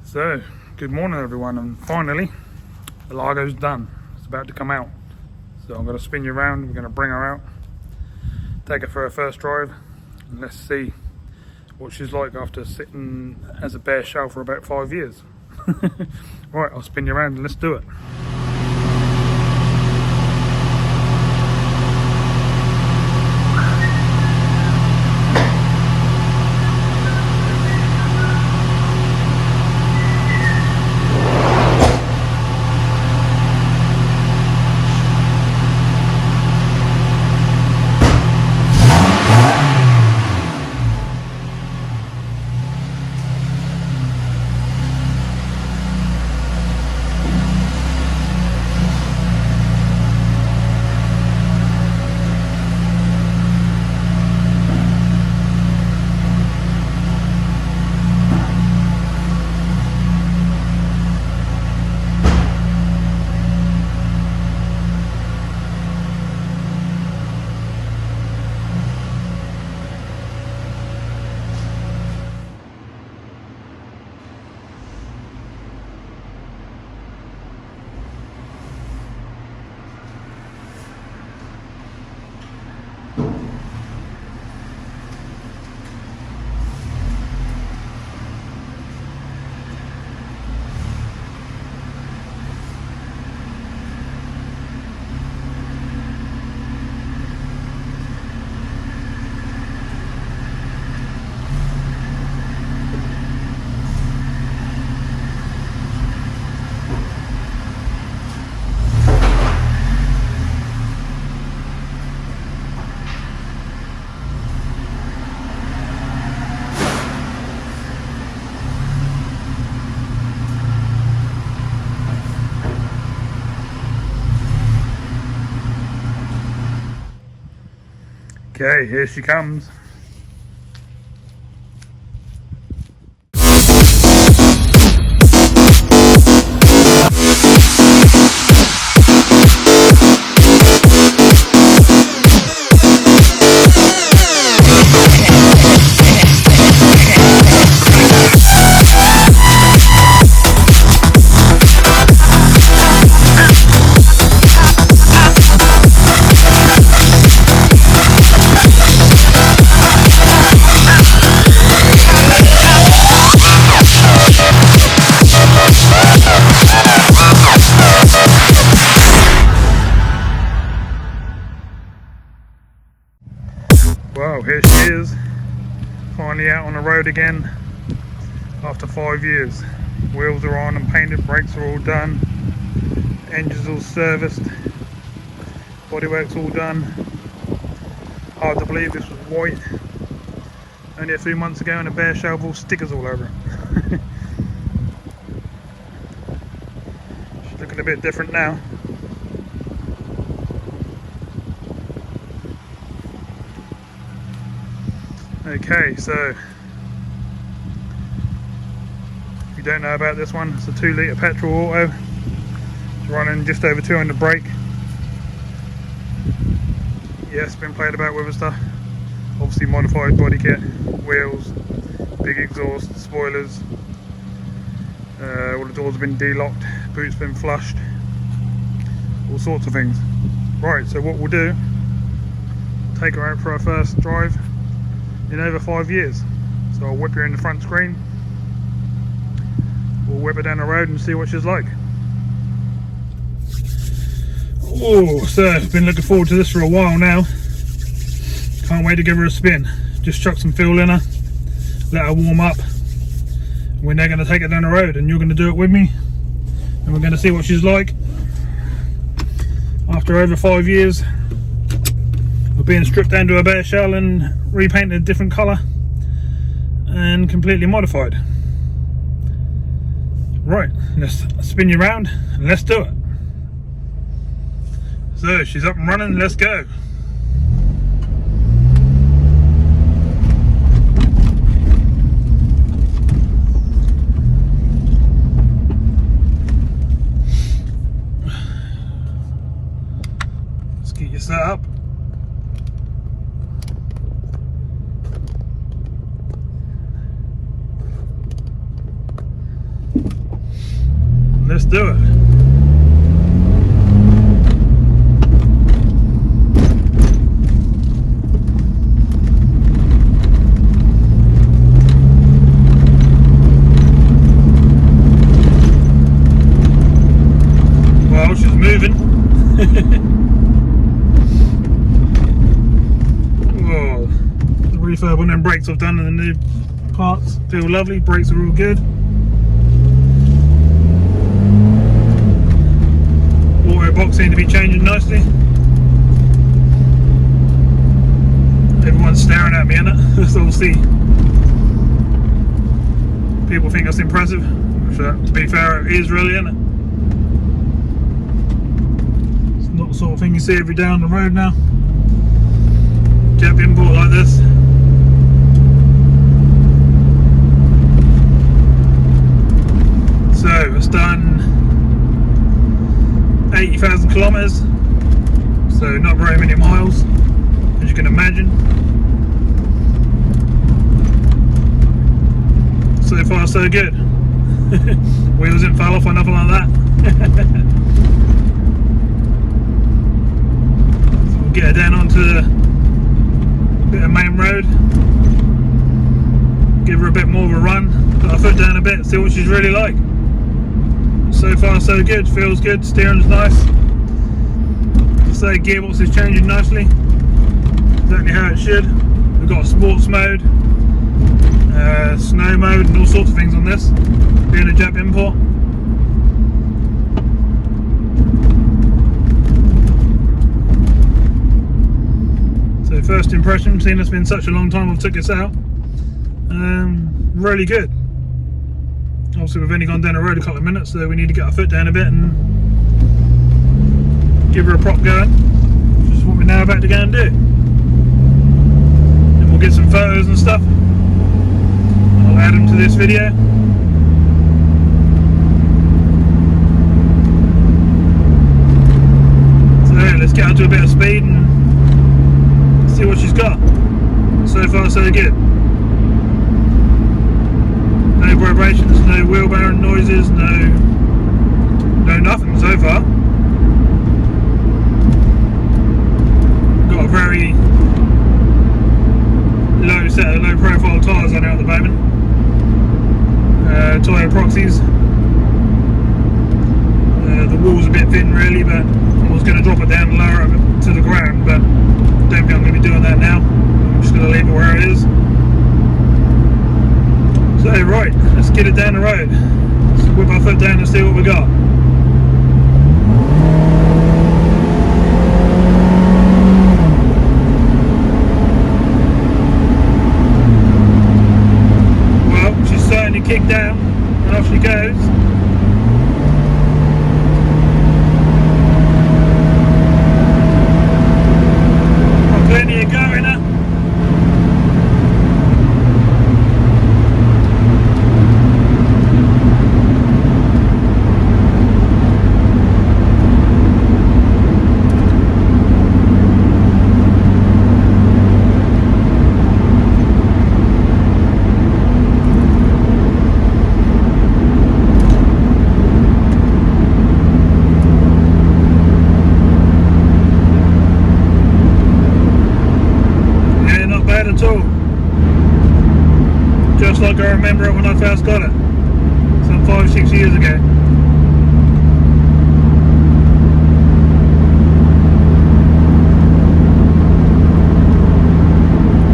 So, good morning everyone, and finally the Largo's done. It's about to come out. So I'm going to spin you around, we're going to bring her out, take her for her first drive, and let's see what she's like after sitting as a bare shell for about 5 years. Right, I'll spin you around and let's do it. Okay, here she comes. Wow, here she is, finally out on the road again after 5 years. Wheels are on and painted, brakes are all done, engines all serviced, bodywork's all done. Hard to believe this was white only a few months ago and a bare shell with all stickers all over it. She's looking a bit different now. Okay, so if you don't know about this one, it's a 2 litre petrol auto. It's running just over 200 brake. Yes, been played about with and stuff. Obviously modified body kit, wheels, big exhaust, spoilers. All the doors have been de-locked, boots been flushed, all sorts of things. Right, so what we'll do, take her out for our first drive in over 5 years. So I'll whip her in the front screen, we'll whip her down the road and see what she's like. Oh, so I've been looking forward to this for a while now. Can't wait to give her a spin. Just chuck some fuel in her, let her warm up. We're now going to take it down the road and you're going to do it with me, and we're going to see what she's like after over 5 years of being stripped down to a bare shell and repainted a different colour and completely modified. Right, let's spin you around and let's do it. So she's up and running, let's go. Let's get you set up. Let's do it. Well, she's moving. Whoa. The refurb on them brakes I've done and the new parts feel lovely. Brakes are all good. Auto box seems to be changing nicely. Everyone's staring at me, innit? So we'll see. People think that's impressive. Which, to be fair, it is really, innit? It's not the sort of thing you see every day on the road now. Jap Import like this. So it's done 80,000 kilometers, so not very many miles, as you can imagine. So far so good. Wheels didn't fall off or nothing like that. So we'll get her down onto a bit of main road, give her a bit more of a run, put her foot down a bit, see what she's really like. So far so good, feels good, steering's nice. So gearbox is changing nicely, exactly how it should. We've got sports mode, snow mode and all sorts of things on this, being a Jap Import. So first impression, seeing it's been such a long time I've took this out, really good. Obviously we've only gone down the road a couple of minutes, so we need to get our foot down a bit and give her a prop going, which is what we're now about to go and do. And we'll get some photos and stuff. I'll add them to this video. So yeah, let's get her to a bit of speed and see what she's got. So far so good. No vibrations, no wheel bearing noises, no nothing so far. Got a very low set of low profile tyres on it at the moment. Tyre proxies. The wall's a bit thin really, but I was going to drop it down and lower it to the ground, but I don't think I'm going to be doing that now. I'm just going to leave it where it is. So right, let's get it down the road. Let's whip our foot down and see what we got. Well, she's starting to kick down and off she goes. Got plenty of go in her. At all. Just like I remember it when I first got it, some 5-6 years ago.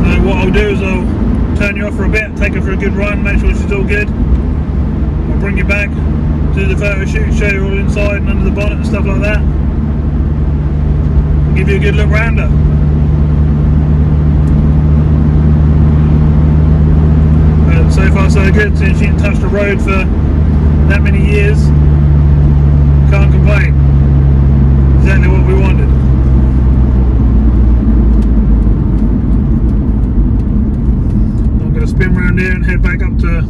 So what I'll do is I'll turn you off for a bit, take her for a good run, make sure she's all good. I'll bring you back, do the photo shoot, show you all inside and under the bonnet and stuff like that. I'll give you a good look round her. So far so good, since she didn't touch the road for that many years. Can't complain. Exactly what we wanted. I'm going to spin around here and head back up to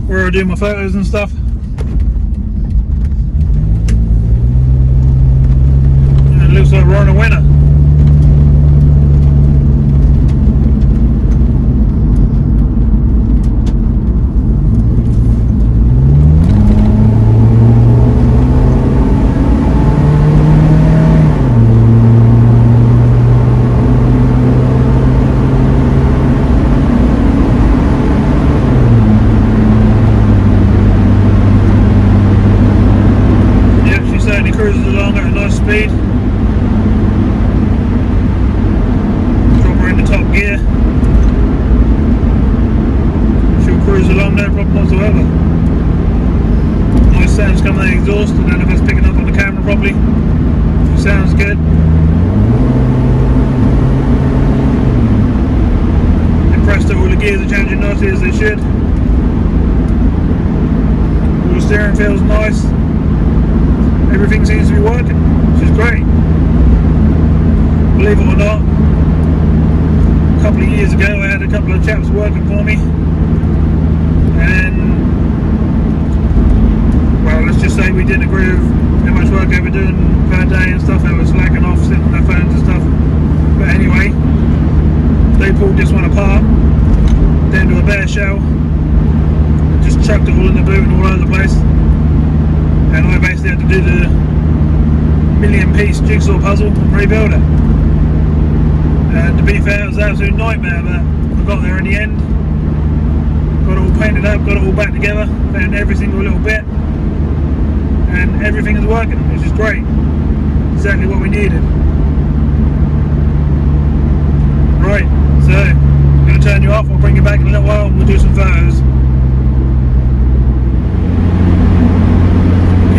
where I do my photos and stuff. And it looks like we're on a winner. sounds coming out of the exhaust. I don't know if it's picking up on the camera properly. It sounds good. Impressed that all the gears are changing nicely as they should. All the steering feels nice. Everything seems to be working, which is great. Believe it or not, a couple of years ago I had a couple of chaps working for me, and well, let's just say we didn't agree with how much work they were doing per day and stuff. They were slacking off, sitting on their phones and stuff. But anyway, they pulled this one apart down to a bare shell, just chucked it all in the boot and all over the place, and I basically had to do the million-piece jigsaw puzzle and rebuild it. And to be fair, it was an absolute nightmare, but we got there in the end. Got it all painted up, got it all back together, found every single little bit, and everything is working, which is great. Exactly what we needed. Right, so I'm going to turn you off. I'll bring you back in a little while and we'll do some photos.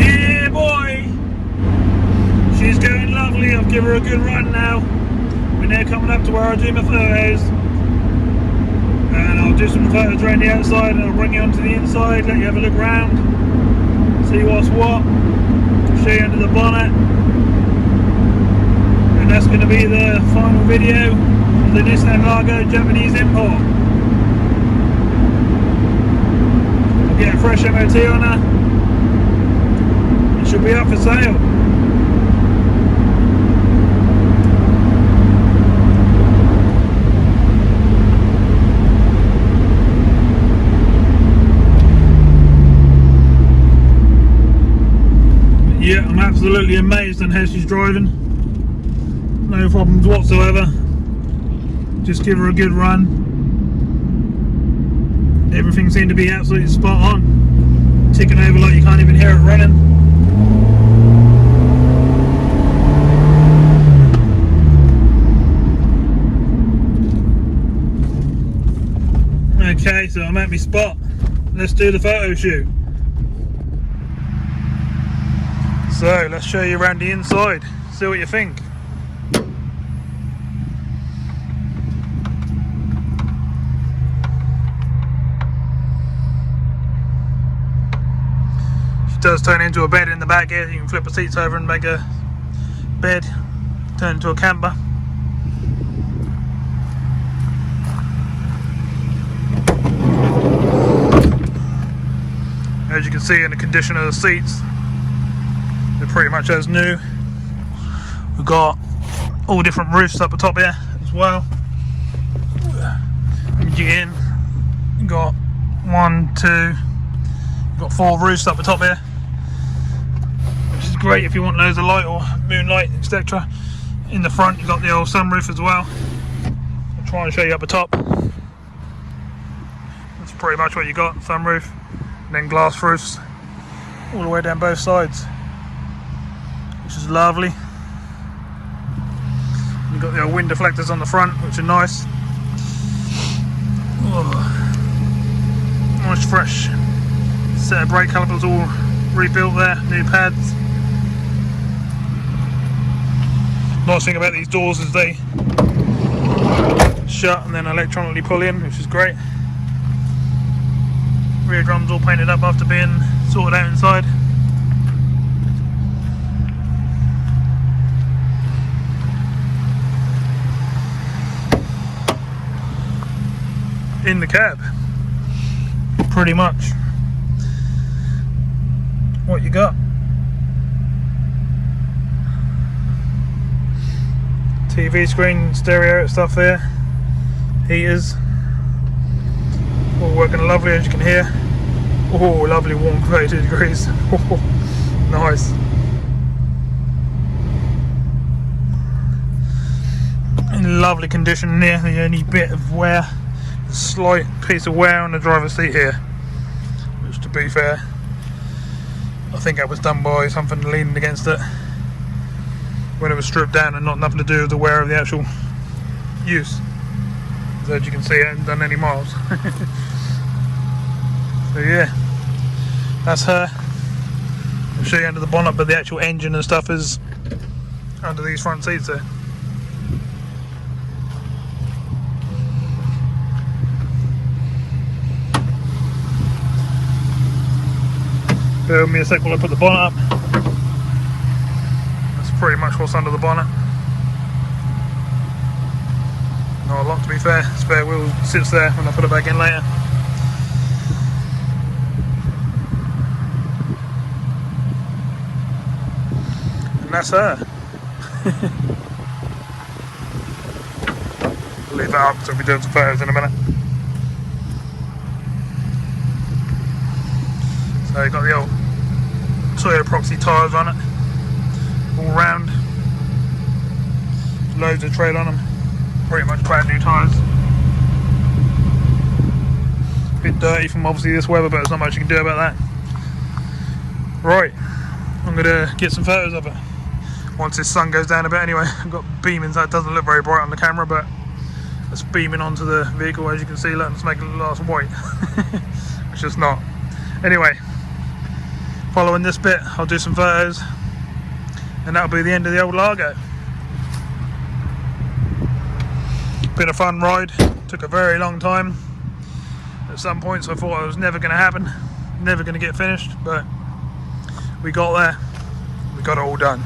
Yeah, boy! She's going lovely. I'll give her a good run now. We're now coming up to where I do my photos. And I'll do some photos around the outside and I'll bring you onto the inside, let you have a look around, see what's what, show you under the bonnet. And that's going to be the final video of the Nissan Largo Japanese Import. I'll get a fresh MOT on her. It should be up for sale. Yeah, I'm absolutely amazed on how she's driving. No problems whatsoever. Just give her a good run. Everything seemed to be absolutely spot on. Ticking over like you can't even hear it running. Okay, so I'm at my spot. Let's do the photo shoot. So let's show you around the inside, see what you think. She does turn into a bed in the back here. You can flip the seats over and make a bed, turn into a camper. As you can see in the condition of the seats, they're pretty much as new. We've got all different roofs up the top here as well. When you get in, you've got 1, 2, you've got 4 roofs up the top here, which is great if you want loads of light or moonlight, etc. In the front, you've got the old sunroof as well. I'll try and show you up the top. That's pretty much what you got: sunroof, and then glass roofs all the way down both sides, which is lovely. You've got the old wind deflectors on the front, which are nice. Oh, nice fresh set of brake calipers, all rebuilt there, new pads. Nice thing about these doors is they shut and then electronically pull in, which is great. Rear drums all painted up after being sorted out inside. In the cab, pretty much what you got. TV screen, stereo stuff there, heaters, all working lovely as you can hear. Oh, lovely warm 32 degrees. Oh, nice. In lovely condition there. The only bit of wear, a slight piece of wear on the driver's seat here, which, to be fair, I think that was done by something leaning against it when it was stripped down, and not nothing to do with the wear of the actual use. As you can see, it hasn't done any miles. So yeah, that's her. I'll show you under the bonnet, but the actual engine and stuff is under these front seats there. Bear with me a sec while I put the bonnet up. That's pretty much what's under the bonnet. Not a lot, to be fair. Spare wheel sits there when I put it back in later. And that's her. I'll leave that up so we'll be doing some photos in a minute. So you've got the old Toyota Proxy tyres on it, all round, loads of tread on them, pretty much brand new tyres. A bit dirty from obviously this weather, but there's not much you can do about that. Right, I'm going to get some photos of it once this sun goes down a bit anyway. I've got beaming, so it doesn't look very bright on the camera, but it's beaming onto the vehicle, as you can see. Look, it's making it last white. It's just not. Anyway, following this bit, I'll do some photos, and that'll be the end of the old Largo. Been a fun ride, took a very long time. At some points I thought it was never going to happen, never going to get finished, but we got there, we got it all done.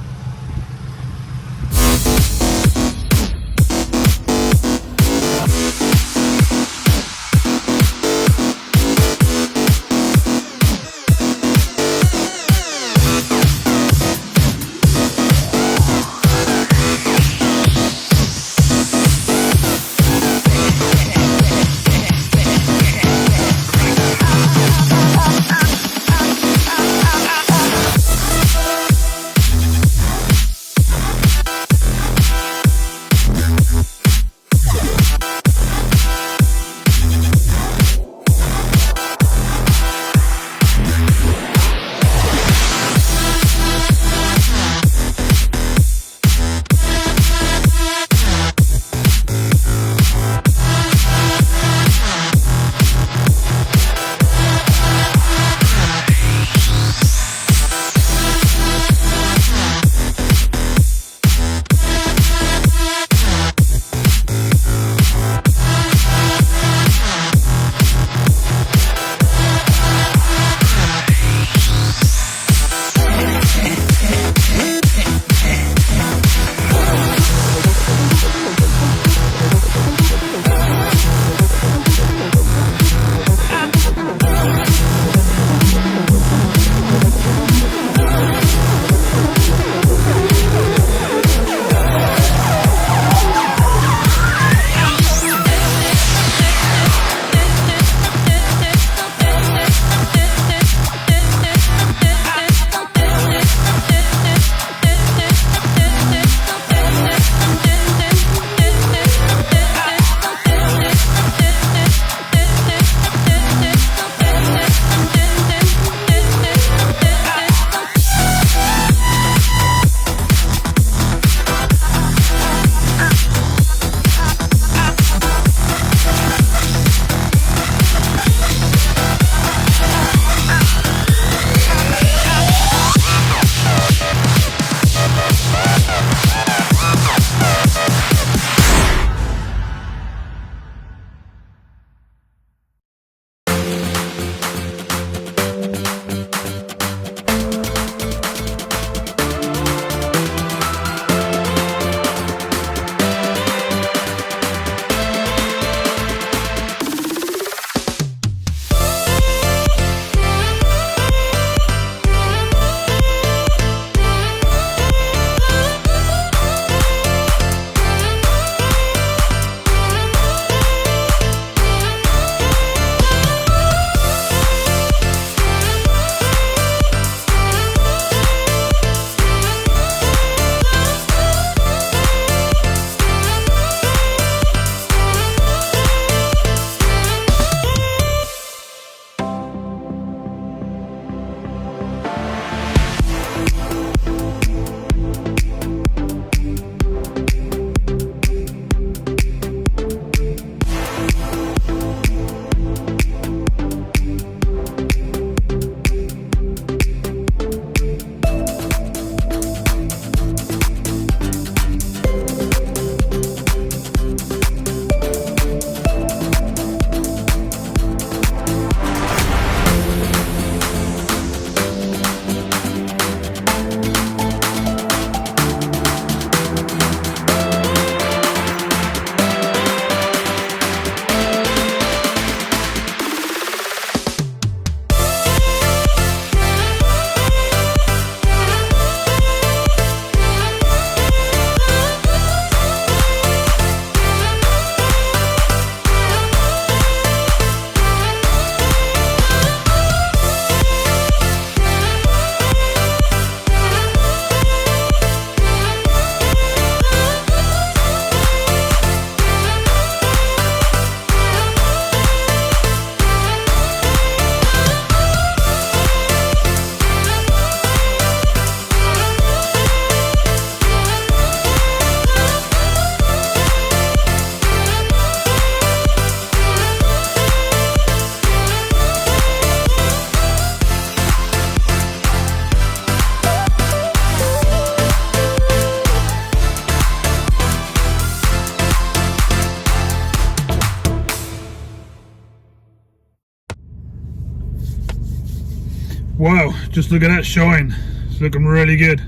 Wow, just look at that shine. It's looking really good.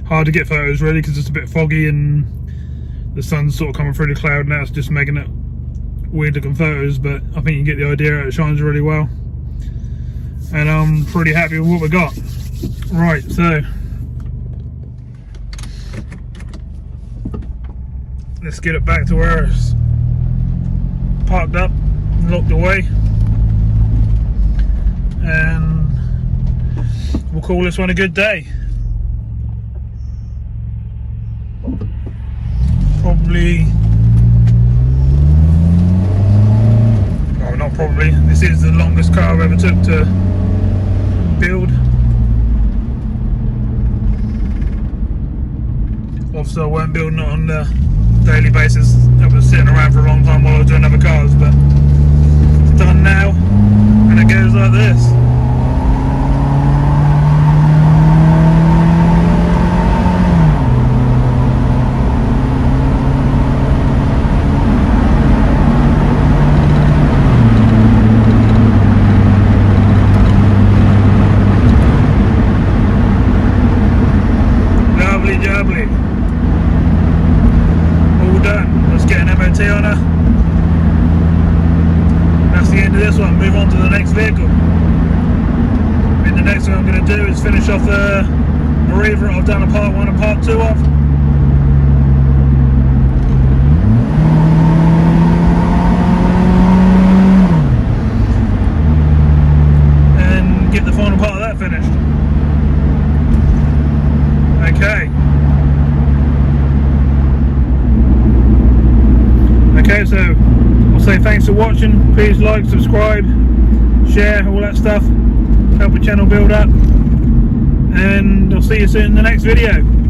Hard to get photos really because it's a bit foggy and the sun's sort of coming through the cloud now. It's just making it weird looking photos, but I think you get the idea. It shines really well. And I'm pretty happy with what we got. Right, so let's get it back to where it's parked up, locked away. And we'll call this one a good day. Probably, oh, not probably, this is the longest car I've ever took to build. Obviously I weren't building it on a daily basis. I was sitting around for a long time while I was doing other cars, but it's done now and it goes like this. Jubbly. All done. Let's get an MOT on her. That's the end of this one. Move on to the next vehicle. And the next thing I'm going to do is finish off the Arriva I've done a part 1 and part 2 of. And get the final part of that finished. Okay. Okay, so I'll say thanks for watching. Please like, subscribe, share, all that stuff. Help the channel build up. And I'll see you soon in the next video.